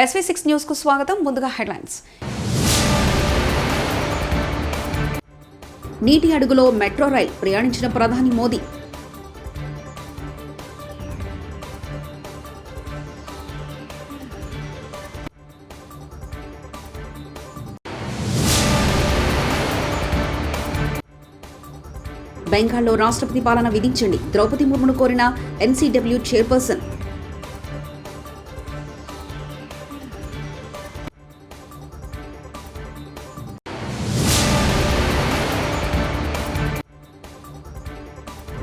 SV6 news కు స్వాగతం. ముందుగా హెడ్లైన్స్. నీటి అడుగులో మెట్రో రైల్ ప్రయాణించిన ప్రధాని మోదీ. బెంగాల్లో రాష్ట్రపతి పాలన విధించండి, ద్రౌపది ముర్మును కోరిన NCW చైర్పర్సన్.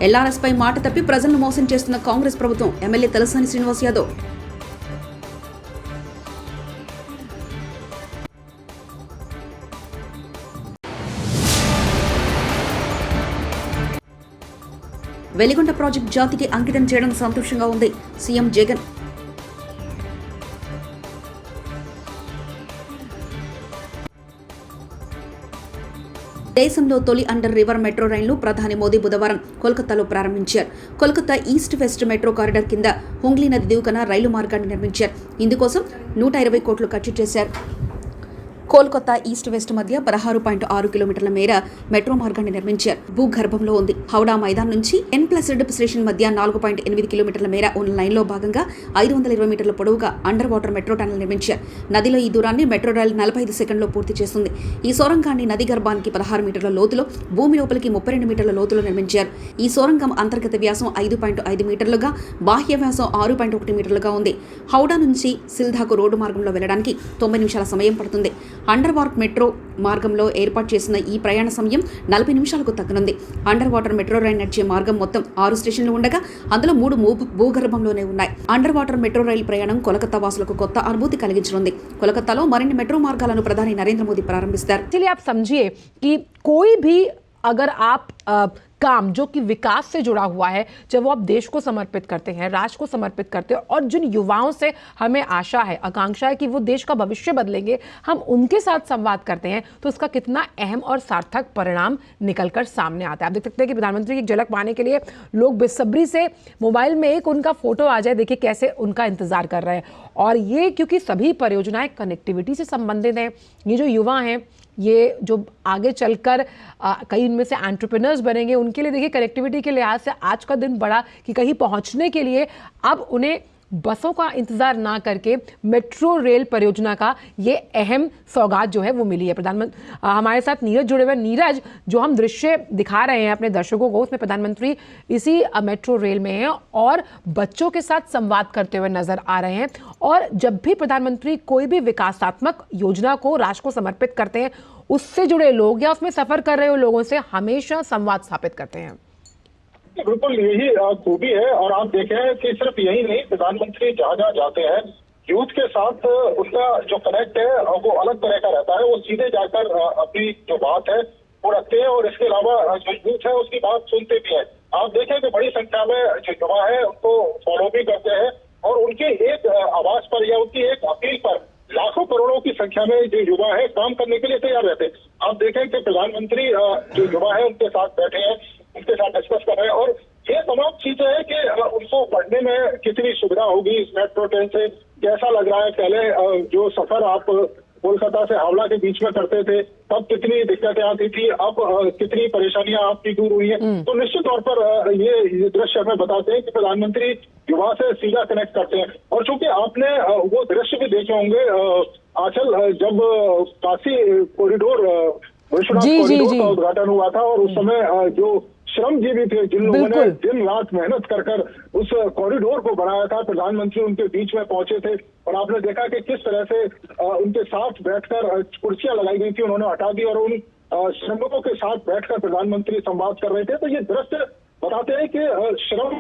LRS పై మాట తప్పి ప్రజలను మోసం చేస్తున్న కాంగ్రెస్ ప్రభుత్వం, ఎమ్మెల్యే తలసాని శ్రీనివాస్ యాదవ్. వెలిగొండ ప్రాజెక్టు జాతికి అంకితం చేయడం సంతోషంగా ఉంది, సీఎం జగన్. దేశంలో తొలి అండర్ రివర్ మెట్రో రైలును ప్రధాని మోదీ బుధవారం కోల్కతాలో ప్రారంభించారు. Kolkata east west metro corridor కింద హుంగ్లీ నది దిగువన రైలు మార్గాన్ని నిర్మించారు. ఇందుకోసం 120 కోట్లు ఖర్చు చేశారు. కోల్కతా ఈస్ట్ వెస్ట్ మధ్య 16.6 కిలోమీటర్ల మేర మెట్రో మార్గాన్ని నిర్మించారు. భూగర్భంలో ఉంది. హౌడా మైదాన్ నుంచి N+2 స్టేషన్ మధ్య 4.8 కిలోమీటర్ల మేర ఉన్న లైన్లో భాగంగా 520 మీటర్ల పొడవుగా అండర్ వాటర్ మెట్రో టనల్ నిర్మించారు. నదిలో ఈ దూరాన్ని మెట్రో రైలు 45 సెకండ్లో పూర్తి చేస్తుంది. ఈ సొరంగాన్ని నది గర్భానికి 16 మీటర్ల లోతులో, భూమి లోపలికి 32 మీటర్ల లోతులో నిర్మించారు. ఈ సొరంగం అంతర్గత వ్యాసం 5.5 మీటర్లుగా, బాహ్య వ్యాసం 6.1 మీటర్లుగా ఉంది. హౌడా నుంచి సిల్దాకు రోడ్డు మార్గంలో వెళ్లడానికి 90 నిమిషాల సమయం పడుతుంది. అండర్ వాటర్ మెట్రో మార్గంలో ఏర్పాటు చేసిన ఈ ప్రయాణ సమయం 40 నిమిషాలకు తగ్గనుంది. అండర్ వాటర్ మెట్రో రైలు నడిచే మార్గం మొత్తం 6 స్టేషన్లు ఉండగా అందులో 3 భూగర్భంలోనే ఉన్నాయి. అండర్ వాటర్ మెట్రో రైలు ప్రయాణం కోలకత్తా వాసులకు కొత్త అనుభూతి కలిగించనుంది. కోలకత్తాలో మరిన్ని మెట్రో మార్గాలను ప్రధాని నరేంద్ర మోదీ ప్రారంభిస్తారు. अगर आप काम जो कि विकास से जुड़ा हुआ है, जब वो आप देश को समर्पित करते हैं, राष्ट्र को समर्पित करते हैं, और जिन युवाओं से हमें आशा है, आकांक्षा है कि वो देश का भविष्य बदलेंगे, हम उनके साथ संवाद करते हैं, तो उसका कितना अहम और सार्थक परिणाम निकलकर सामने आता है। आप देख सकते हैं कि प्रधानमंत्री की झलक पाने के लिए लोग बेसब्री से मोबाइल में एक उनका फोटो आ जाए, देखिए कैसे उनका इंतजार कर रहे हैं। और ये क्योंकि सभी परियोजनाएं कनेक्टिविटी से संबंधित हैं। ये जो युवा हैं, ये जो आगे चलकर कई इनमें से एंटरप्रेन्योर्स बनेंगे, उनके लिए देखिए कनेक्टिविटी के लिहाज से आज का दिन बड़ा कि कहीं पहुंचने के लिए अब उन्हें बसों का इंतजार ना करके मेट्रो रेल परियोजना का ये अहम सौगात जो है वो मिली है। प्रधानमंत्री हमारे साथ नीरज जुड़े हुए। नीरज, जो हम दृश्य दिखा रहे हैं अपने दर्शकों को, उसमें प्रधानमंत्री इसी मेट्रो रेल में हैं और बच्चों के साथ संवाद करते हुए नजर आ रहे हैं। और जब भी प्रधानमंत्री कोई भी विकासात्मक योजना को राष्ट्र को समर्पित करते हैं, उससे जुड़े लोग या उसमें सफर कर रहे हो लोगों से हमेशा संवाद स्थापित करते हैं। बिल्कुल यही खूबी है। और आप देखें कि सिर्फ यही नहीं, प्रधानमंत्री जहाँ जहाँ जाते हैं यूथ के साथ उसका जो कनेक्ट है वो अलग तरह का रहता है। वो सीधे जाकर अपनी जो बात है वो रखते हैं और इसके अलावा जो यूथ है उसकी बात सुनते भी है। आप देखें कि बड़ी संख्या में जो युवा है उनको फॉलो भी करते हैं और उनके एक आवाज पर या उनकी एक अपील पर लाखों करोड़ों की संख्या में जो युवा है काम करने के लिए तैयार रहते हैं। आप देखें कि प्रधानमंत्री जो युवा है उनके साथ बैठे हैं, उनके साथ डिस्कस कर रहे हैं और ये तमाम चीजें हैं कि उनको पढ़ने में कितनी सुविधा होगी इस मेट्रो ट्रेन से, कैसा लग रहा है। पहले जो सफर आप कोलकाता से हावड़ा के बीच में करते थे तब कितनी दिक्कतें आती थी, अब कितनी परेशानियां आपकी दूर हुई है। तो निश्चित तौर पर ये दृश्य हमें बताते हैं कि प्रधानमंत्री युवा से सीधा कनेक्ट करते हैं। और चूंकि आपने वो दृश्य भी देखे होंगे आंचल, जब काशी कॉरिडोर विश्वनाथ कॉरिडोर का उद्घाटन हुआ था और उस समय जो श्रमजीवी थे, जिन लोगों ने दिन रात मेहनत कर कर उस कॉरिडोर को बनाया था, प्रधानमंत्री उनके बीच में पहुंचे थे और आपने देखा कि किस तरह से उनके साथ बैठकर कुर्सियां लगाई गई थी, उन्होंने हटा दी और उन श्रमिकों के साथ बैठकर प्रधानमंत्री संवाद कर रहे थे। तो ये दृश्य बताते हैं कि श्रम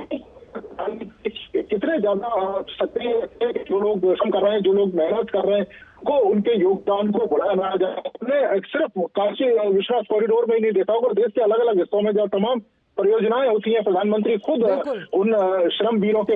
कितने ज्यादा सक्रिय है, जो लोग श्रम कर रहे हैं, जो लोग मेहनत कर रहे हैं, को उनके योगदान को बढ़ाया जाए। हमने सिर्फ काशी विश्वनाथ कॉरिडोर में ही नहीं देखा होगा, देश के अलग अलग हिस्सों में जहाँ तमाम परियोजनाएं होती हैं, प्रधानमंत्री खुद उन श्रम वीरों के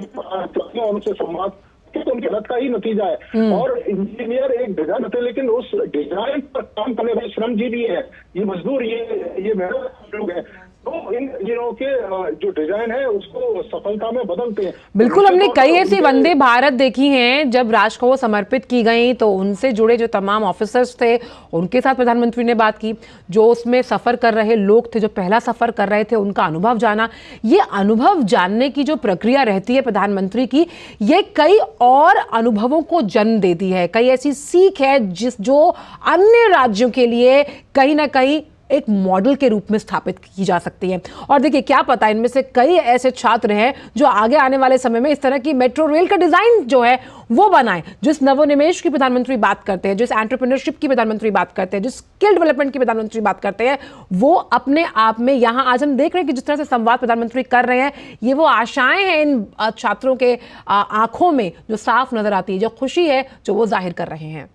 और उनसे संवाद तो उनकी मेहनत का ही नतीजा है। और इंजीनियर एक डिजाइन होते हैं, लेकिन उस डिजाइन पर काम करने वाले श्रमजीवी है, ये मजदूर, ये मेहनत लोग हैं, तो इन के जो डिजाइन है उसको सफलता में बदलते हैं। बिल्कुल, हमने कई ऐसी वंदे भारत देखी हैं जब राष्ट्र को समर्पित की गई तो उनसे जुड़े जो तमाम ऑफिसर्स थे उनके साथ प्रधानमंत्री ने बात की, जो उसमें सफर कर रहे लोग थे, जो पहला सफर कर रहे थे, उनका अनुभव जाना। ये अनुभव जानने की जो प्रक्रिया रहती है प्रधानमंत्री की, ये कई और अनुभवों को जन्म देती है, कई ऐसी सीख है जो अन्य राज्यों के लिए कहीं ना कहीं एक मॉडल के रूप में स्थापित की जा सकती है। और देखिए, क्या पता इनमें से कई ऐसे छात्र हैं जो आगे आने वाले समय में इस तरह की मेट्रो रेल का डिजाइन जो है वो बनाएं। जिस नवोन्मेष की प्रधानमंत्री बात करते हैं, जिस एंटरप्रेन्योरशिप की प्रधानमंत्री बात करते हैं, जिस स्किल डेवलपमेंट की प्रधानमंत्री बात करते हैं, वो अपने आप में यहां आज हम देख रहे हैं कि जिस तरह से संवाद प्रधानमंत्री कर रहे हैं, ये वो आशाएं हैं इन छात्रों के आंखों में जो साफ नजर आती है, जो खुशी है जो वो जाहिर कर रहे हैं।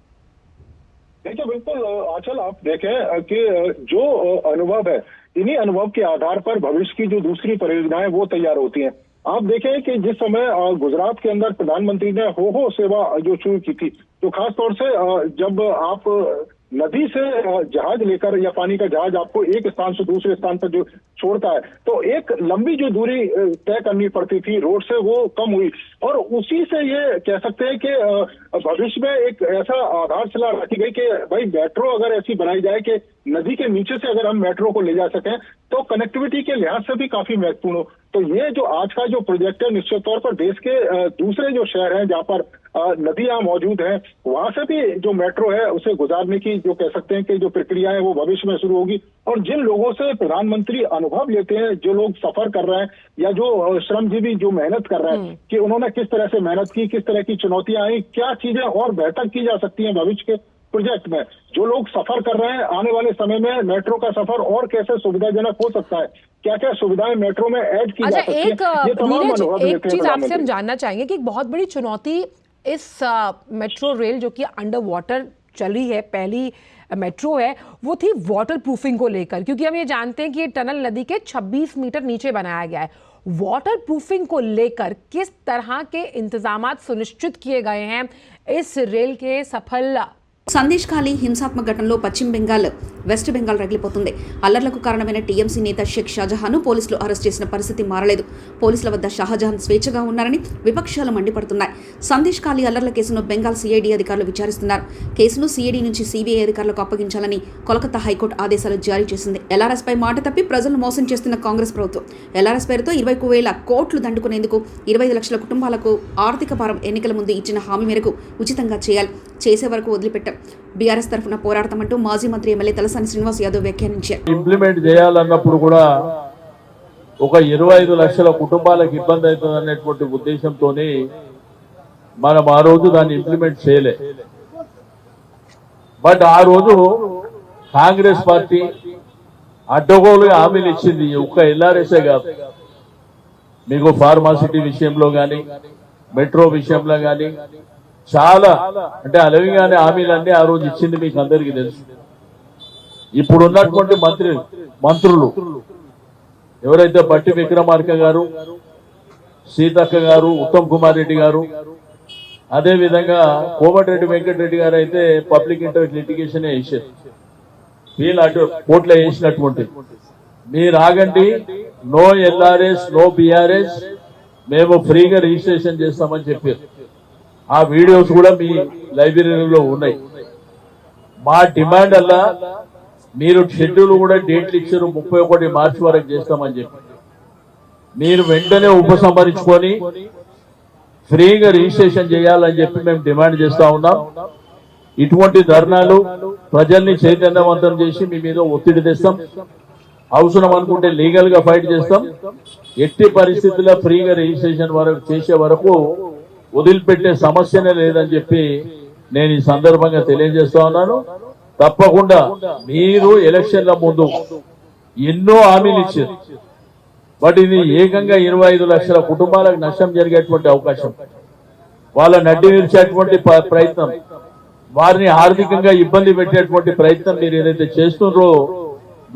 देखिए, बिल्कुल आंचल, आप देखें कि जो अनुभव है, इन्हीं अनुभव के आधार पर भविष्य की जो दूसरी परियोजनाएं वो तैयार होती हैं। आप देखें कि जिस समय गुजरात के अंदर प्रधानमंत्री ने हो सेवा जो शुरू की थी, तो खास तौर से जब आप नदी से जहाज लेकर या पानी का जहाज आपको एक स्थान से दूसरे स्थान पर जो छोड़ता है, तो एक लंबी जो दूरी तय करनी पड़ती थी रोड से, वो कम हुई। और उसी से ये कह सकते हैं कि भविष्य में एक ऐसा आधारशिला रखी गई कि भाई मेट्रो अगर ऐसी बनाई जाए कि नदी के नीचे से अगर हम मेट्रो को ले जा सकें तो कनेक्टिविटी के लिहाज से भी काफी महत्वपूर्ण हो। तो ये जो आज का जो प्रोजेक्ट है, निश्चित तौर पर देश के दूसरे जो शहर हैं जहाँ पर नदियां मौजूद हैं, वहां से भी जो मेट्रो है उसे गुजारने की जो कह सकते हैं कि जो प्रक्रिया है वो भविष्य में शुरू होगी। और जिन लोगों से प्रधानमंत्री अनुभव लेते हैं, जो लोग सफर कर रहे हैं या जो श्रमजीवी जो मेहनत कर रहे हैं कि उन्होंने किस तरह से मेहनत की, किस तरह की चुनौतियां आई, क्या चीजें और बेहतर की जा सकती हैं भविष्य के प्रोजेक्ट में, जो लोग सफर कर रहे हैं आने वाले समय में मेट्रो का सफर और कैसे सुविधाजनक हो सकता है, क्या क्या सुविधाएं मेट्रो में ऐड की जा सकती हैं, ये तमाम अनुभव लेते हैं। एक चीज आपसे हम जानना चाहेंगे कि एक बहुत बड़ी चुनौती इस मेट्रो रेल जो कि अंडर वाटर चल रही है, पहली मेट्रो है, वो थी वाटर प्रूफिंग को लेकर, क्योंकि हम ये जानते हैं कि ये टनल नदी के 26 मीटर नीचे बनाया गया है। वाटर प्रूफिंग को लेकर किस तरह के इंतजामात सुनिश्चित किए गए हैं इस रेल के सफल సందేశ్ ఖాళీ హింసాత్మక ఘటనలో పశ్చిమ బెంగాల్ వెస్ట్ బెంగాల్ రగిలిపోతుంది. అల్లర్లకు కారణమైన టీఎంసీ నేత షేక్ షాజహాన్ను పోలీసులు అరెస్ట్ చేసిన పరిస్థితి మారలేదు. పోలీసుల వద్ద షాజహాన్ స్వేచ్ఛగా ఉన్నారని విపక్షాలు మండిపడుతున్నాయి. సందేశ్ ఖాళీ అల్లర్ల కేసును బెంగాల్ సిఐడి అధికారులు విచారిస్తున్నారు. కేసును సిఐడి నుంచి సిబిఐ అధికారులకు అప్పగించాలని కోల్కతా హైకోర్టు ఆదేశాలు జారీ చేసింది. ఎల్ఆర్ఎస్ పై మాట తప్పి ప్రజలను మోసం చేస్తున్న కాంగ్రెస్ ప్రభుత్వం ఎల్ఆర్ఎస్ పేరుతో 21,000 కోట్లు దండుకునేందుకు 25 లక్షల కుటుంబాలకు ఆర్థిక భారం ఎన్నికల ముందు ఇచ్చిన హామీ మేరకు ఉచితంగా చేయాలి, చేసే వరకు వదిలిపెట్టారు. బీఆర్ఎస్ తరఫున పోరాడతామంటూ మాజీ మంత్రి ఎమ్మెల్యే తలసాని శ్రీనివాస్ యాదవ్ వ్యాఖ్యానించారు. ఇంప్లిమెంట్ చేయాలన్నప్పుడు కూడా ఒక 25 లక్షల కుటుంబాలకు ఇబ్బంది అవుతుంది అనేటువంటి ఉద్దేశంతోనే మనం ఆ రోజు దాన్ని ఇంప్లిమెంట్ చేయలే. బట్ ఆ రోజు కాంగ్రెస్ పార్టీ అడ్డగోలుగా హామీలు ఇచ్చింది. ఒక్క ఎల్ఆర్ఎస్ఏ కాదు, మీకు ఫార్మాసిటీ విషయంలో కానీ మెట్రో విషయంలో కానీ చాలా అంటే అలవిగానే హామీలన్నీ ఆ రోజు ఇచ్చింది మీకు అందరికీ తెలుసు. ఇప్పుడున్నటువంటి మంత్రులు ఎవరైతే బట్టి విక్రమార్క గారు, సీతక్క గారు, ఉత్తమ్ కుమార్ రెడ్డి గారు, అదే విధంగా కోమటిరెడ్డి వెంకటరెడ్డి గారు అయితే పబ్లిక్ ఇంటరెస్ట్ లిటిగేషన్ వేసారు. వీళ్ళు అటు కోర్టులో వేసినటువంటి మీరు ఆగండి, నో ఎల్ఆర్ఎస్ నో బిఆర్ఎస్, మేము ఫ్రీగా రిజిస్ట్రేషన్ చేస్తామని చెప్పారు. ఆ వీడియోస్ కూడా మీ లైబ్రరీలో ఉన్నాయి. మా డిమాండ్ అలా మీరు షెడ్యూల్ కూడా డేట్లు ఇచ్చారు, 31 మార్చి వరకు చేస్తామని చెప్పి మీరు వెంటనే ఉపసంహరించుకొని ఫ్రీగా రిజిస్ట్రేషన్ చేయాలని చెప్పి మేము డిమాండ్ చేస్తా ఉన్నాం. ఇటువంటి ధర్నాలు ప్రజల్ని చైతన్యవంతం చేసి మీ మీద ఒత్తిడి తెస్తాం. అవసరం అనుకుంటే లీగల్ గా ఫైట్ చేస్తాం. ఎట్టి పరిస్థితుల్లో ఫ్రీగా రిజిస్ట్రేషన్ వరకు చేసే వరకు వదిలిపెట్టే సమస్యనే లేదని చెప్పి నేను ఈ సందర్భంగా తెలియజేస్తా ఉన్నాను. తప్పకుండా మీరు ఎలక్షన్ల ముందు ఎన్నో హామీలు ఇచ్చారు, బట్ ఇది ఏకంగా 25 లక్షల కుటుంబాలకు నష్టం జరిగేటువంటి అవకాశం, వాళ్ళని అడ్డు నిలిచేటువంటి ప్రయత్నం, వారిని ఆర్థికంగా ఇబ్బంది పెట్టేటువంటి ప్రయత్నం మీరు ఏదైతే చేస్తున్నారో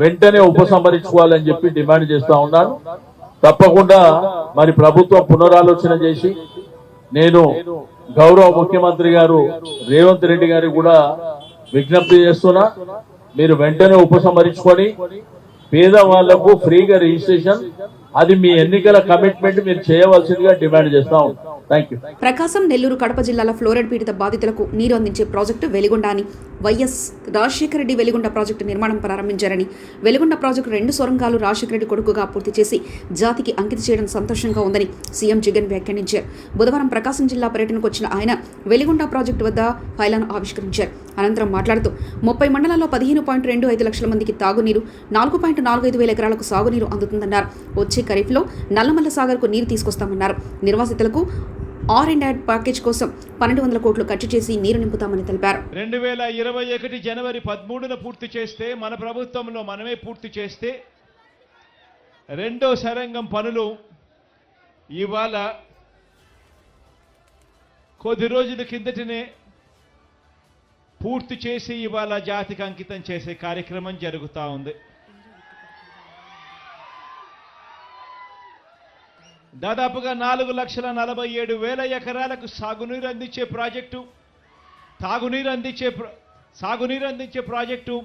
వెంటనే ఉపసంహరించుకోవాలని చెప్పి డిమాండ్ చేస్తా ఉన్నాను. తప్పకుండా మరి ప్రభుత్వం పునరాలోచన చేసి నేను గౌరవ ముఖ్యమంత్రి గారు రేవంత్ రెడ్డి గారికి కూడా విజ్ఞప్తి చేస్తున్నా, మీరు వెంటనే ఉపసంహరించుకొని పేదవాళ్లకు ఫ్రీగా రిజిస్ట్రేషన్, అది మీ ఎన్నికల కమిట్మెంట్ మీరు చేయవలసిందిగా డిమాండ్ చేస్తా ఉంటాం. Thank you. ప్రకాశం, నెల్లూరు, కడప జిల్లాల ఫ్లోరైడ్ పీడిత బాధితులకు నీరు అందించే ప్రాజెక్టు వెలిగొండ అని వైఎస్ రాజశేఖర రెడ్డి వెలిగొండ ప్రాజెక్టు నిర్మాణం ప్రారంభించారని, వెలిగొండ ప్రాజెక్టు 2 సొరంగాలు రాజశేఖర రెడ్డి కొడుకుగా పూర్తి చేసి జాతికి అంకితం చేయడం సంతోషంగా ఉందని సీఎం జగన్ వ్యాఖ్యానించారు. బుధవారం ప్రకాశం జిల్లా పర్యటనకు వచ్చిన ఆయన వెలిగొండ ప్రాజెక్టు వద్ద ఫైలాను ఆవిష్కరించారు. అనంతరం మాట్లాడుతూ 30 మండలాల్లో 15.25 లక్షల మందికి తాగునీరు, 4.45 వేల ఎకరాలకు సాగునీరు అందుతుందన్నారు. వచ్చే ఖరీఫ్లో నల్లమల్ల సాగర్కు నీరు తీసుకొస్తామన్నారు. నిర్వాసితులకు R&D ప్యాకేజ్ కోసం 1200 కోట్లు ఖర్చు చేసి నీరు నింపుతామని తెలిపారు. 2021 జనవరి 13న పూర్తి చేస్తే, మన ప్రభుత్వంలో మనమే పూర్తి చేస్తే, రెండో సరంగం పనులు ఇవాళ కొద్ది రోజుల కిందటనే పూర్తి చేసి ఇవాళ జాతికి అంకితం చేసే కార్యక్రమం జరుగుతూ ఉంది. దాదాపుగా 4,47,000 ఎకరాలకు సాగునీరు అందించే ప్రాజెక్టు, సాగునీరు అందించే ప్రాజెక్టు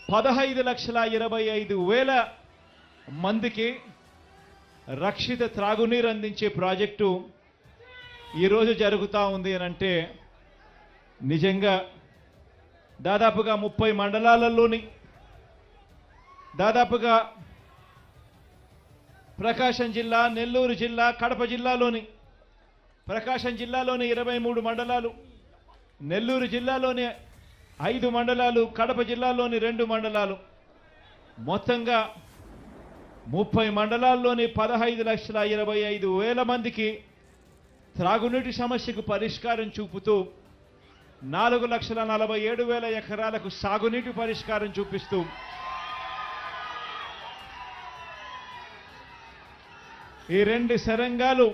15,25,000 మందికి రక్షిత త్రాగునీరు అందించే ప్రాజెక్టు ఈరోజు జరుగుతూ ఉంది అని అంటే, నిజంగా దాదాపుగా 30 మండలాలలోని దాదాపుగా ప్రకాశం జిల్లా, నెల్లూరు జిల్లా, కడప జిల్లాలోని, ప్రకాశం జిల్లాలోని 23 మండలాలు, నెల్లూరు జిల్లాలోని 5 మండలాలు, కడప జిల్లాలోని 2 మండలాలు, మొత్తంగా 30 మండలాల్లోని 15,25,000 మందికి త్రాగునీటి సమస్యకు పరిష్కారం చూపుతూ 4,47,000 ఎకరాలకు సాగునీటి పరిష్కారం చూపిస్తూ ఈ 2 సరంగాలు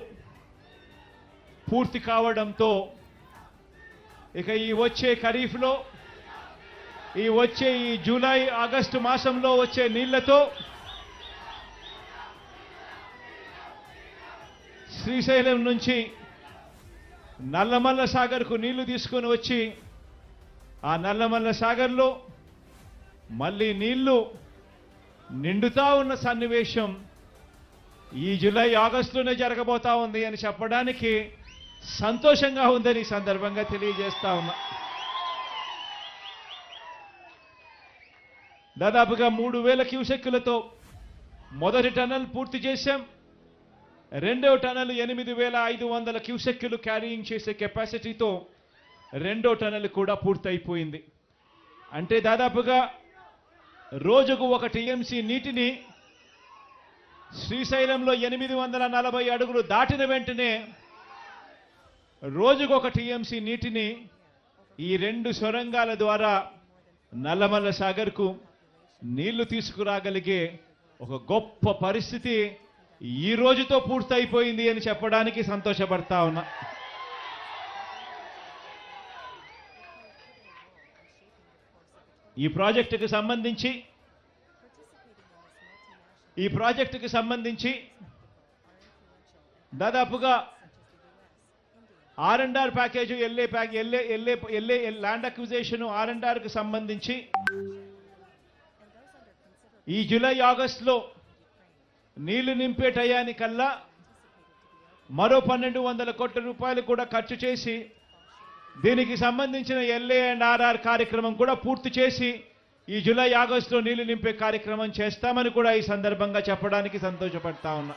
పూర్తి కావడంతో ఇక ఈ వచ్చే ఖరీఫ్లో, ఈ జూలై ఆగస్టు మాసంలో వచ్చే నీళ్లతో శ్రీశైలం నుంచి నల్లమల్ల సాగర్కు నీళ్లు తీసుకొని వచ్చి, ఆ నల్లమల్ల సాగర్లో మళ్ళీ నీళ్లు నిండుతా ఉన్న సన్నివేశం ఈ జూలై ఆగస్టులోనే జరగబోతా ఉంది అని చెప్పడానికి సంతోషంగా ఉందని ఈ సందర్భంగా తెలియజేస్తా ఉన్నా. దాదాపుగా 3,000 క్యూసెక్కులతో మొదటి టన్నల్ పూర్తి చేశాం. రెండో టన్నల్ 8,500 క్యూసెక్కులు క్యారీయింగ్ చేసే కెపాసిటీతో రెండో టన్నల్ కూడా పూర్తయిపోయింది. అంటే దాదాపుగా రోజుకు 1 టీఎంసీ నీటిని శ్రీశైలంలో 840 అడుగులు దాటిన వెంటనే రోజుకు 1 టీఎంసీ నీటిని ఈ 2 సొరంగాల ద్వారా నల్లమల్ల సాగర్కు నీళ్లు తీసుకురాగలిగే ఒక గొప్ప పరిస్థితి ఈ రోజుతో పూర్తయిపోయింది అని చెప్పడానికి సంతోషపడతా ఉన్నా. ఈ ప్రాజెక్టుకు సంబంధించి దాదాపుగా R&R ప్యాకేజ్, ల్యాండ్ అక్విజిషన్ R&Rకు సంబంధించి ఈ జూలై ఆగస్టులో నీళ్లు నింపే టయానికల్లా మరో 1,200 కోట్ల రూపాయలు కూడా ఖర్చు చేసి దీనికి సంబంధించిన LA&RR కార్యక్రమం కూడా పూర్తి చేసి ఈ జూలై ఆగస్టులో నీళ్లు నింపే కార్యక్రమం చేస్తామని కూడా ఈ సందర్భంగా చెప్పడానికి సంతోషపడతా ఉన్నా.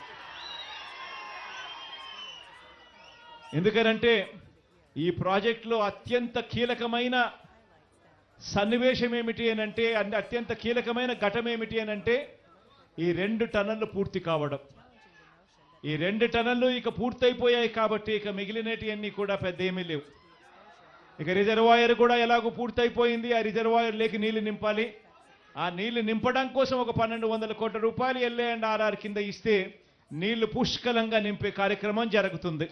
ఎందుకనంటే ఈ ప్రాజెక్టులో అత్యంత కీలకమైన సన్నివేశం ఏమిటి అనంటే, అత్యంత కీలకమైన ఘటన ఏమిటి అనంటే ఈ 2 టన్నళ్లు పూర్తి కావడం. ఈ 2 టన్నళ్లు ఇక పూర్తయిపోయాయి కాబట్టి ఇక మిగిలినటివన్నీ కూడా పెద్ద ఏమీ లేవు. ఇక రిజర్వాయర్ కూడా ఎలాగో పూర్తయిపోయింది. ఆ రిజర్వాయర్ లేకి నీళ్లు నింపాలి. ఆ నీళ్లు నింపడం కోసం ఒక 1,200 కోట్ల రూపాయలు LA&RR కింద ఇస్తే నీళ్లు పుష్కలంగా నింపే కార్యక్రమం జరుగుతుంది.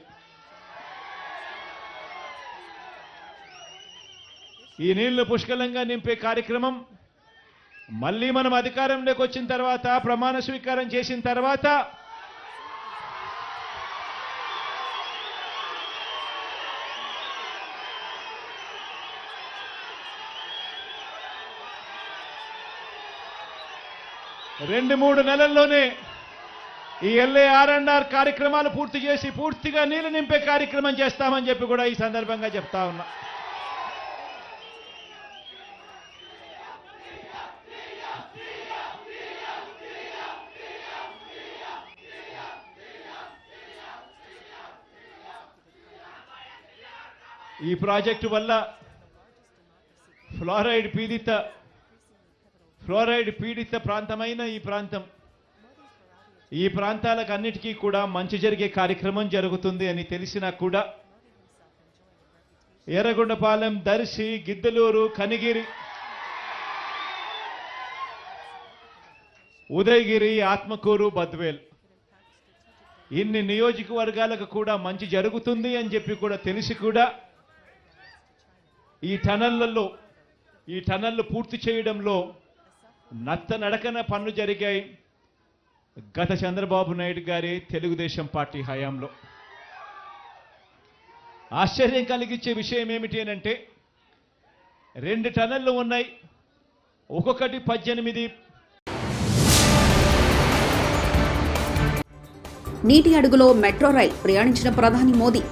ఈ నీళ్లు పుష్కలంగా నింపే కార్యక్రమం మళ్ళీ మనం అధికారంలోకి వచ్చిన తర్వాత, ప్రమాణ స్వీకారం చేసిన తర్వాత 2-3 నెలల్లోనే ఈ LAR&R కార్యక్రమాలు పూర్తి చేసి పూర్తిగా నీళ్లు నింపే కార్యక్రమం చేస్తామని చెప్పి కూడా ఈ సందర్భంగా చెప్తా ఉన్నా. ఈ ప్రాజెక్టు వల్ల ఫ్లోరైడ్ పీడిత ప్రాంతమైన ఈ ప్రాంతాలకు అన్నిటికీ కూడా మంచి జరిగే కార్యక్రమం జరుగుతుంది అని తెలిసినా కూడా ఎర్రగొండపాలెం, దర్శి, గిద్దలూరు, కనిగిరి, ఉదయగిరి, ఆత్మకూరు, బద్వేల్ ఇన్ని నియోజకవర్గాలకు కూడా మంచి జరుగుతుంది అని చెప్పి కూడా తెలిసి కూడా ఈ టనళ్లు పూర్తి చేయడంలో నత్తనడకన పనులు జరిగాయి గత చంద్రబాబు నాయుడు గారి తెలుగుదేశం పార్టీ హయాంలో. ఆశ్చర్యం కలిగించే విషయం ఏమిటి అనంటే 2 టనళ్లు ఉన్నాయి, ఒక్కొక్కటి 18. నీటి అడుగులో మెట్రో రైల్ ప్రయాణించిన ప్రధాని మోదీ.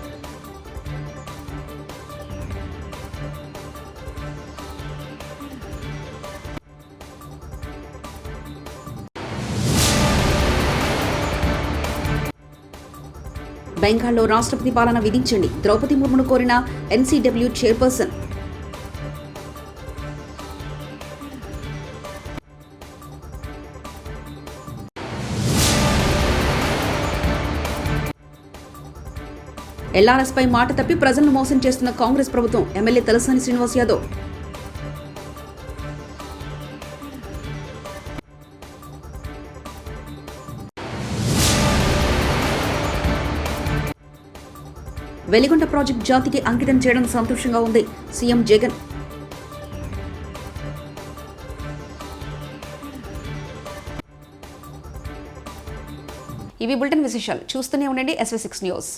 బెంగాల్లో రాష్ట్రపతి పాలన విధించండి, ద్రౌపది ముర్మును కోరిన NCW చైర్పర్సన్. LRS పై మాట తప్పి ప్రజలను మోసం చేస్తున్న కాంగ్రెస్ ప్రభుత్వం. ఎమ్మెల్యే తలసాని శ్రీనివాస్ యాదవ్. వెలిగొండ ప్రాజెక్టు జాతికి అంకితం చేయడం సంతోషంగా ఉంది, సీఎం జగన్. ఇవి బులెటిన్ విశేషాలు. చూస్తూనే ఉండండి SV6 న్యూస్.